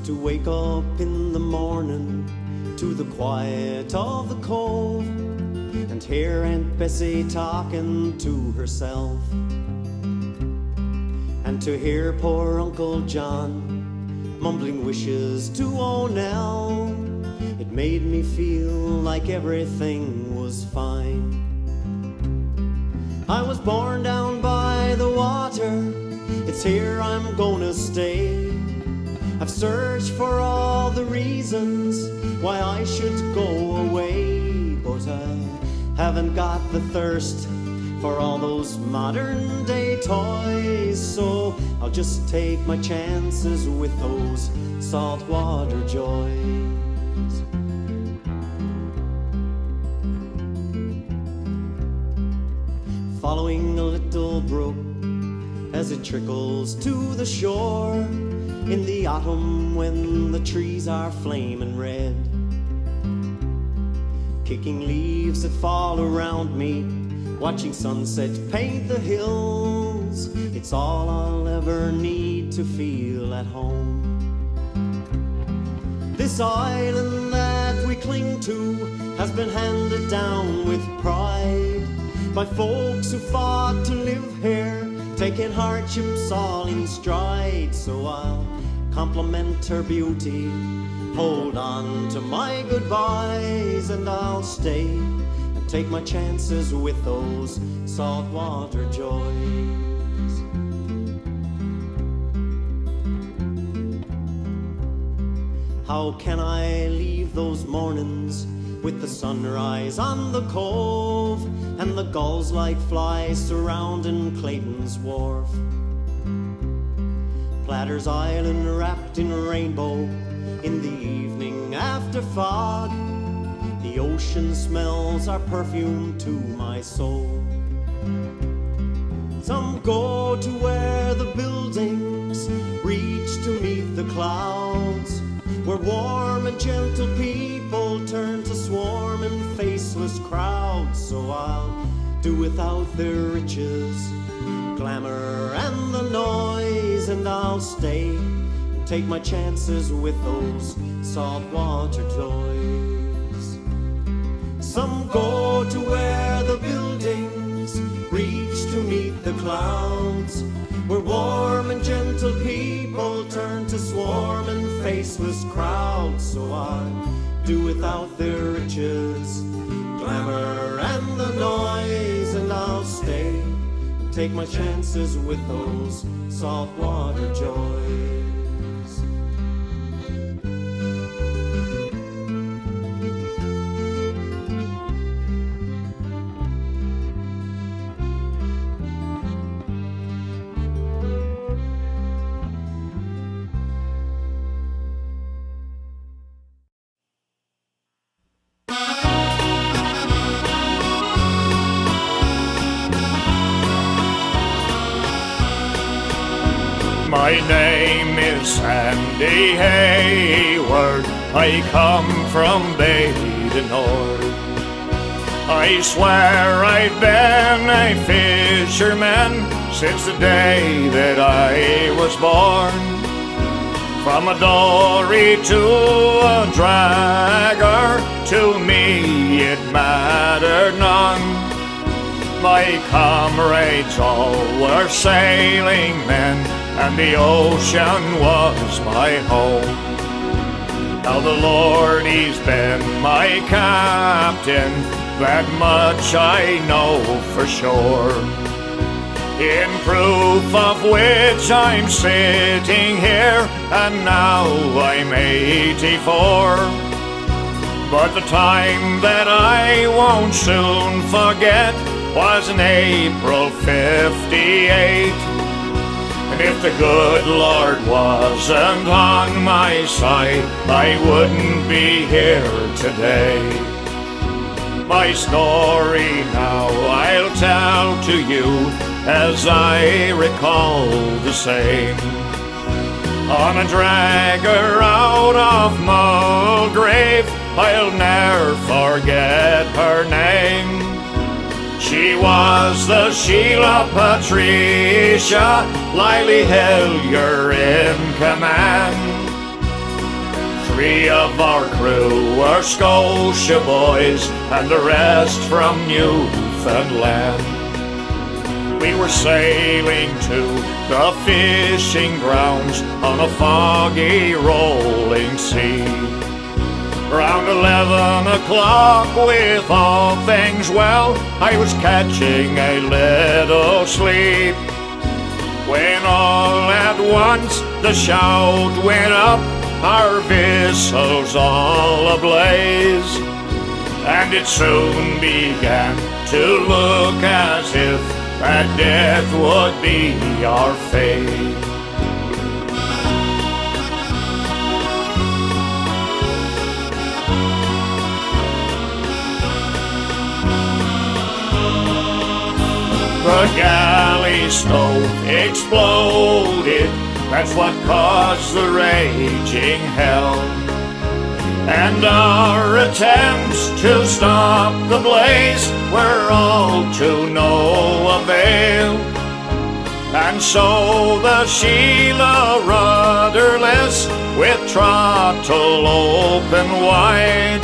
used to wake up in the morning to the quiet of the cove and hear Aunt Bessie talking to herself, and to hear poor Uncle John mumbling wishes to O'Nell. It made me feel like everything was fine. I was born down by the water, it's here I'm gonna stay. I've searched for all the reasons why I should go away, but I haven't got the thirst for all those modern day toys, so I'll just take my chances with those saltwater joys. Following a little brook as it trickles to the shore in the autumn when the trees are flaming red, kicking leaves that fall around me, watching sunset paint the hills. It's all I'll ever need to feel at home. This island that we cling to has been handed down with pride by folks who fought to live here, taking hardships all in stride. So I'll compliment her beauty, hold on to my goodbyes, and I'll stay and take my chances with those saltwater joys. How can I leave those mornings with the sunrise on the cove and the gulls like flies surrounding Clayton's wharf? Platter's Island wrapped in rainbow in the evening after fog. The ocean smells are perfume to my soul. Some go to where the buildings reach to meet the clouds, where warm and gentle people turn to swarming faceless crowds. So I'll do without their riches, glamour and the noise, and I'll stay and take my chances with those saltwater joys. Some go to where the buildings reach to meet the clouds, where warm and gentle people turn to swarming faceless crowds. So I'll do without their riches, glamour and the noise, and I'll stay and take my chances with those saltwater joys. My name is Sandy Hayworth, I come from Badenord. I swear I've been a fisherman since the day that I was born. From a dory to a dragger, to me it mattered none. My comrades all were sailing men, and the ocean was my home. Now the Lord, He's been my captain, that much I know for sure. In proof of which I'm sitting here, and now I'm 84. But the time that I won't soon forget was in April '58. And if the good Lord wasn't on my side, I wouldn't be here today. My story now I'll tell to you as I recall the same. On a dragger out of Mulgrave, I'll ne'er forget her name. She was the Sheila Patricia, Lily Hillier in command. 3 of our crew were Scotia boys, and the rest from Newfoundland. We were sailing to the fishing grounds on a foggy rolling sea. Round 11 o'clock, with all things well, I was catching a little sleep, when all at once the shout went up, our vessels all ablaze, and it soon began to look as if that death would be our fate. The galley stove exploded, that's what caused the raging hell. And our attempts to stop the blaze were all to no avail. And so the Sheila, rudderless, with throttle open wide,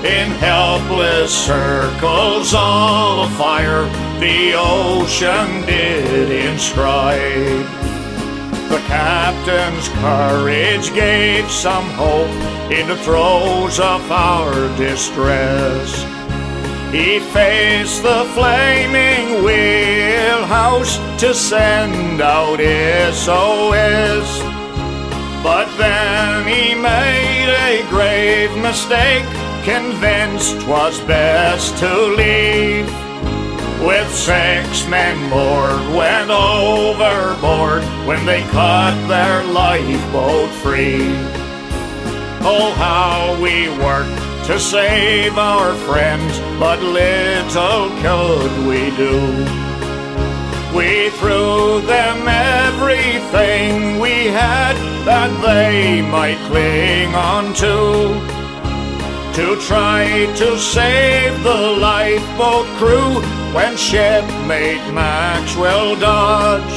in helpless circles all afire, the ocean did inscribe. The captain's courage gave some hope in the throes of our distress. He faced the flaming wheelhouse to send out SOS. But then he made a grave mistake, convinced 'twas best to leave. With 6 men moored, went overboard when they cut their lifeboat free. Oh, how we worked to save our friends, but little could we do. We threw them everything we had that they might cling on to try to save the lifeboat crew, when shipmate Maxwell Dodge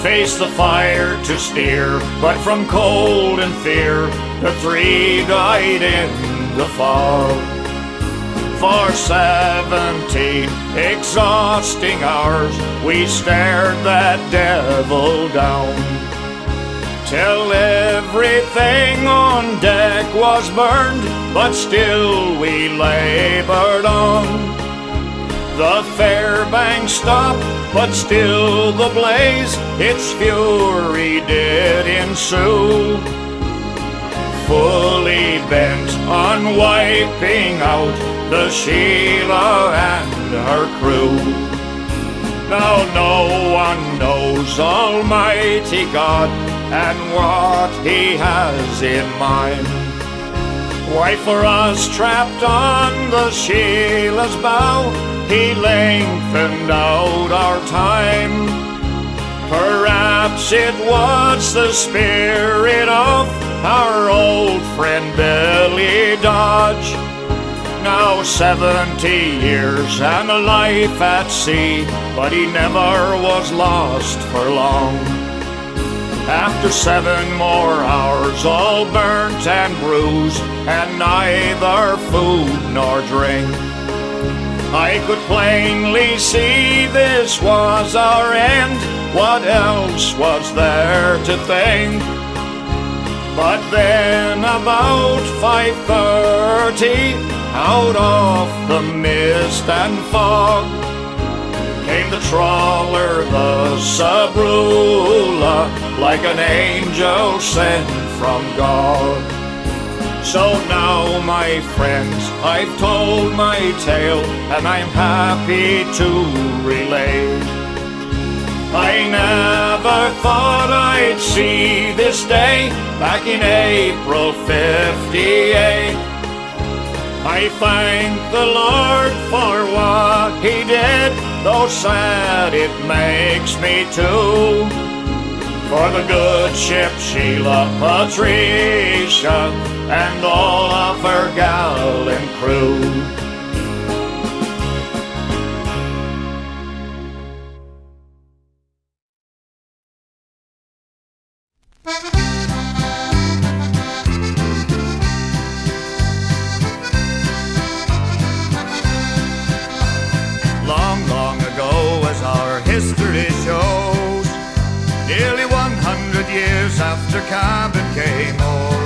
faced the fire to steer, but from cold and fear the 3 died in the fog. For 17 exhausting hours we stared that devil down, till everything on deck was burned, but still we labored on. The Fairbanks stopped, but still the blaze, its fury did ensue, fully bent on wiping out the Sheila and her crew. Now no one knows Almighty God and what He has in mind. Why, for us trapped on the Sheila's bow, He lengthened out our time. Perhaps it was the spirit of our old friend Billy Dodge. Now 70 years and a life at sea, but he never was lost for long. After 7 more hours, all burnt and bruised, and neither food nor drink, I could plainly see this was our end. What else was there to think? But then about 5:30, out of the mist and fog, came the trawler, the Sabrula, like an angel sent from God. So now, my friends, I've told my tale, and I'm happy to relate. I never thought I'd see this day back in April '58. I thank the Lord for what He did, though sad it makes me too. For the good ship Sheila, Patricia, and all of her gallant crew. cabin came o'er.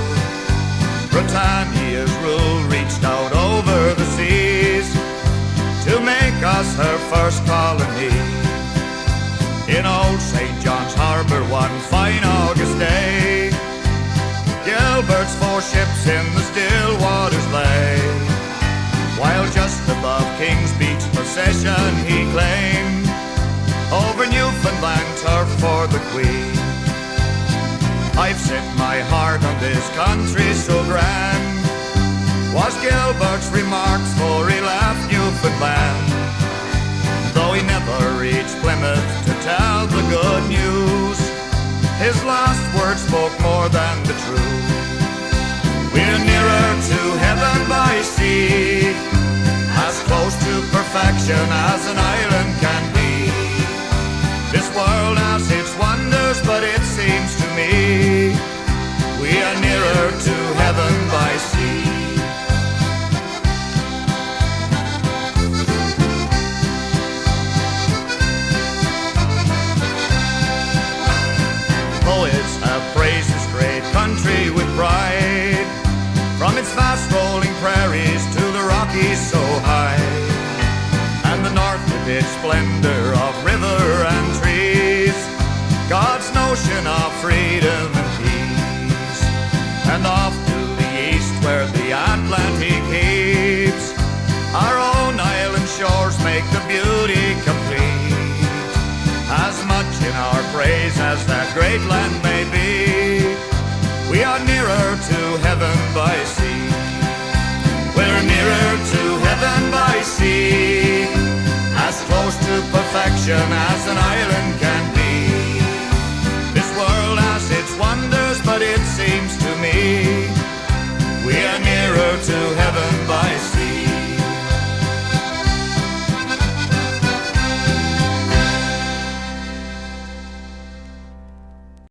Britannia's rule reached out over the seas to make us her first colony. In old St. John's Harbour one fine August day, Gilbert's 4 ships in the still waters lay, while just above King's Beach possession he claimed over Newfoundland turf for the Queen. I've set my heart on this country so grand, was Gilbert's remarks for he left Newfoundland. Though he never reached Plymouth to tell the good news, his last words spoke more than the truth. We're nearer to heaven by sea, as close to perfection as an island can be. This world has its wonders, but it seems to me we are nearer to heaven by sea. Poets have praised this great country with pride, from its vast rolling prairies to the Rockies so high, and the north with its splendor of river and trees, God's notion of freedom and peace. And off to the east where the Atlantic heaves, our own island shores make the beauty complete. As much in our praise as that great land may be, we are nearer to heaven by sea. We're nearer to heaven by sea, as close to perfection as an island